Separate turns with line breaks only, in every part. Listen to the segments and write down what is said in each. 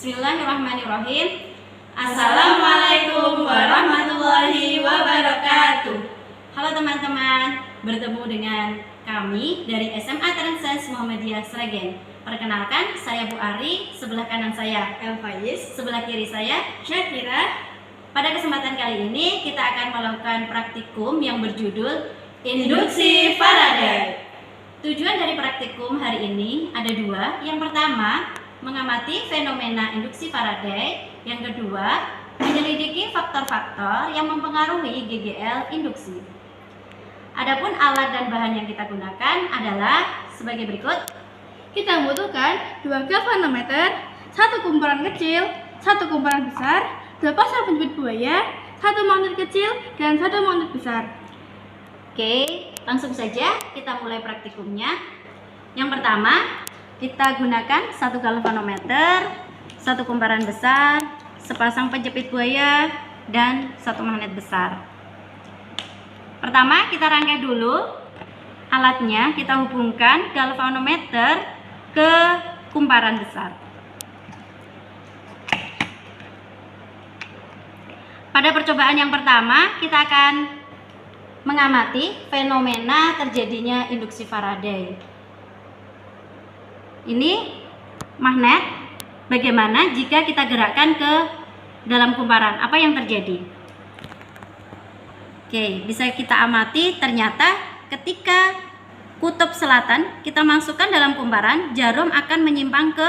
Bismillahirrahmanirrahim. Assalamualaikum warahmatullahi wabarakatuh. Halo teman-teman, bertemu dengan kami dari SMA Trenses Muhammadiyah Sragen. Perkenalkan, saya Bu Ari, sebelah kanan saya Elfaiz, sebelah kiri saya Syakira. Pada kesempatan kali ini kita akan melakukan praktikum yang berjudul Induksi Faraday. Tujuan dari praktikum hari ini ada dua. Yang pertama, mengamati fenomena induksi Faraday. Yang kedua, menyelidiki faktor-faktor yang mempengaruhi GGL induksi. Adapun alat dan bahan yang kita gunakan adalah sebagai berikut.
Kita membutuhkan 2 galvanometer, 1 kumparan kecil, 1 kumparan besar, 2 pasang penjepit buaya, 1 magnet kecil, dan 1 magnet besar.
Oke, langsung saja kita mulai praktikumnya. Yang pertama, kita gunakan 1 galvanometer, 1 kumparan besar, sepasang penjepit buaya, dan 1 magnet besar. Pertama, kita rangkai dulu alatnya. Kita hubungkan galvanometer ke kumparan besar. Pada percobaan yang pertama, kita akan mengamati fenomena terjadinya induksi Faraday. Ini magnet. Bagaimana jika kita gerakkan ke dalam kumparan? Apa yang terjadi? Oke, bisa kita amati. Ternyata ketika kutub selatan kita masukkan dalam kumparan, jarum akan menyimpang ke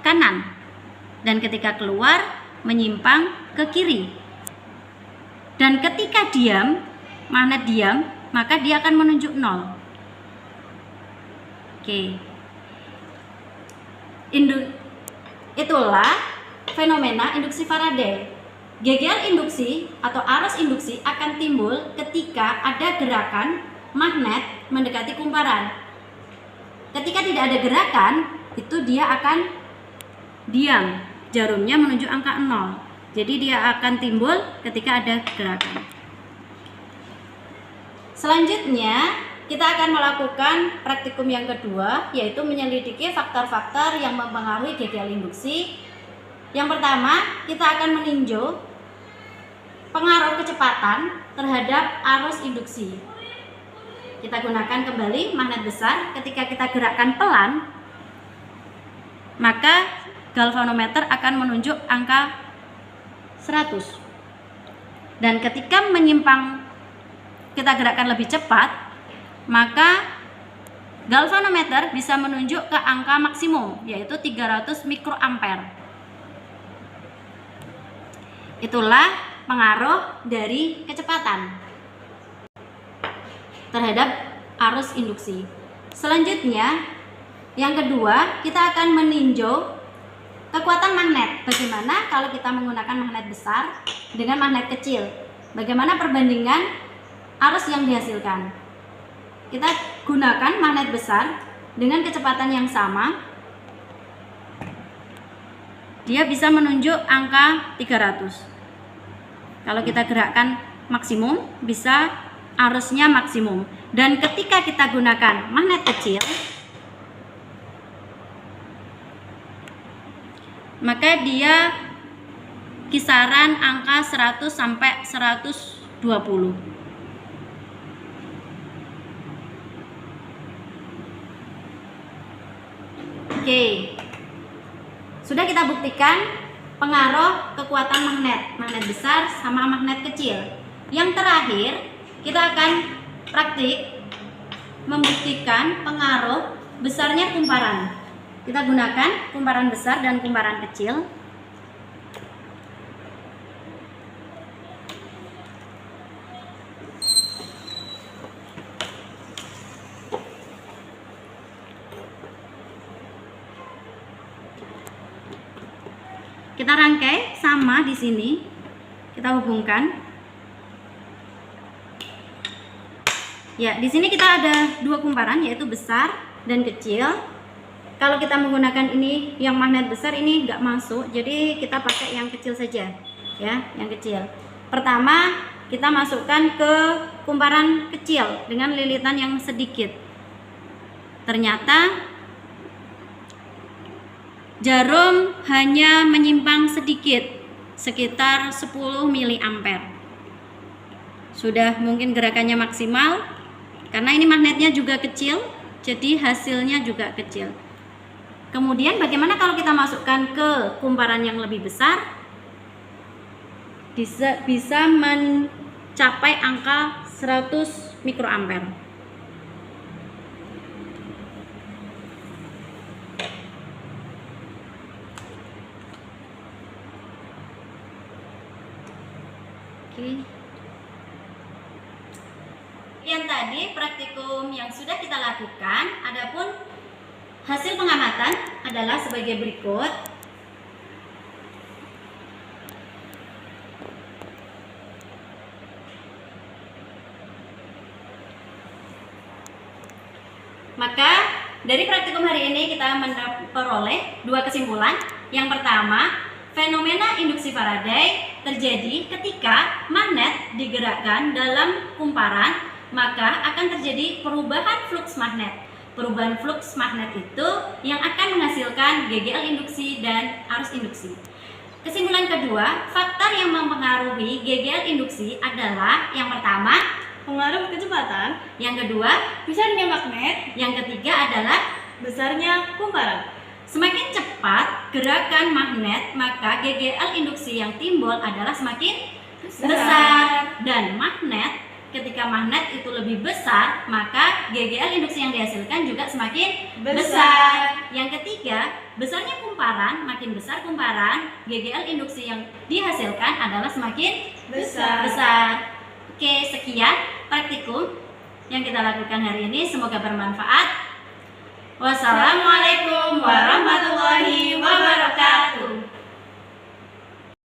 kanan, dan ketika keluar menyimpang ke kiri. Dan ketika diam, magnet diam, maka dia akan menunjuk 0. Oke. Itulah fenomena induksi Faraday. GGL induksi atau arus induksi akan timbul ketika ada gerakan magnet mendekati kumparan. Ketika tidak ada gerakan, itu dia akan diam, jarumnya menuju angka 0. Jadi dia akan timbul ketika ada gerakan. Selanjutnya, kita akan melakukan praktikum yang kedua, yaitu menyelidiki faktor-faktor yang mempengaruhi GGL induksi. Yang pertama, kita akan meninjau pengaruh kecepatan terhadap arus induksi. Kita gunakan kembali magnet besar. Ketika kita gerakkan pelan, maka galvanometer akan menunjuk angka 100. Dan ketika menyimpang, kita gerakkan lebih cepat, maka galvanometer bisa menunjuk ke angka maksimum, yaitu 300 mikroampere. Itulah pengaruh dari kecepatan terhadap arus induksi. Selanjutnya, yang kedua, kita akan meninjau kekuatan magnet. Bagaimana kalau kita menggunakan magnet besar dengan magnet kecil? Bagaimana perbandingan arus yang dihasilkan? Kita gunakan magnet besar dengan kecepatan yang sama. Dia bisa menunjuk angka 300. Kalau kita gerakkan maksimum, bisa arusnya maksimum. Dan ketika kita gunakan magnet kecil, maka dia kisaran angka 100 sampai 120. Oke, sudah kita buktikan pengaruh kekuatan magnet besar sama magnet kecil. Yang terakhir, kita akan praktik membuktikan pengaruh besarnya kumparan. Kita gunakan kumparan besar dan kumparan kecil. Kita rangkai sama di sini, kita hubungkan. Ya, di sini kita ada 2 kumparan, yaitu besar dan kecil. Kalau kita menggunakan ini yang magnet besar, ini nggak masuk, jadi kita pakai yang kecil saja, ya, yang kecil. Pertama, kita masukkan ke kumparan kecil dengan lilitan yang sedikit. Ternyata jarum hanya menyimpang sedikit, sekitar 10 mA. Sudah mungkin gerakannya maksimal, karena ini magnetnya juga kecil, jadi hasilnya juga kecil. Kemudian bagaimana kalau kita masukkan ke kumparan yang lebih besar? Bisa mencapai angka 100 mikroampere. Oke. Yang tadi praktikum yang sudah kita lakukan, adapun hasil pengamatan adalah sebagai berikut. Maka dari praktikum hari ini kita memperoleh dua kesimpulan. Yang pertama, fenomena induksi Faraday terjadi ketika magnet digerakkan dalam kumparan, maka akan terjadi perubahan fluks magnet. Perubahan fluks magnet itu yang akan menghasilkan GGL induksi dan arus induksi. Kesimpulan kedua, faktor yang mempengaruhi GGL induksi adalah yang pertama,
Pengaruh kecepatan.
yang kedua,
Besarnya magnet.
yang ketiga adalah
Besarnya kumparan.
semakin cepat gerakan magnet, maka GGL induksi yang timbul adalah semakin besar. Dan magnet, ketika magnet itu lebih besar, maka GGL induksi yang dihasilkan juga semakin besar. Yang ketiga, besarnya kumparan, makin besar kumparan, GGL induksi yang dihasilkan adalah semakin besar. Oke, sekian praktikum yang kita lakukan hari ini. Semoga bermanfaat. Wassalamualaikum warahmatullahi wabarakatuh.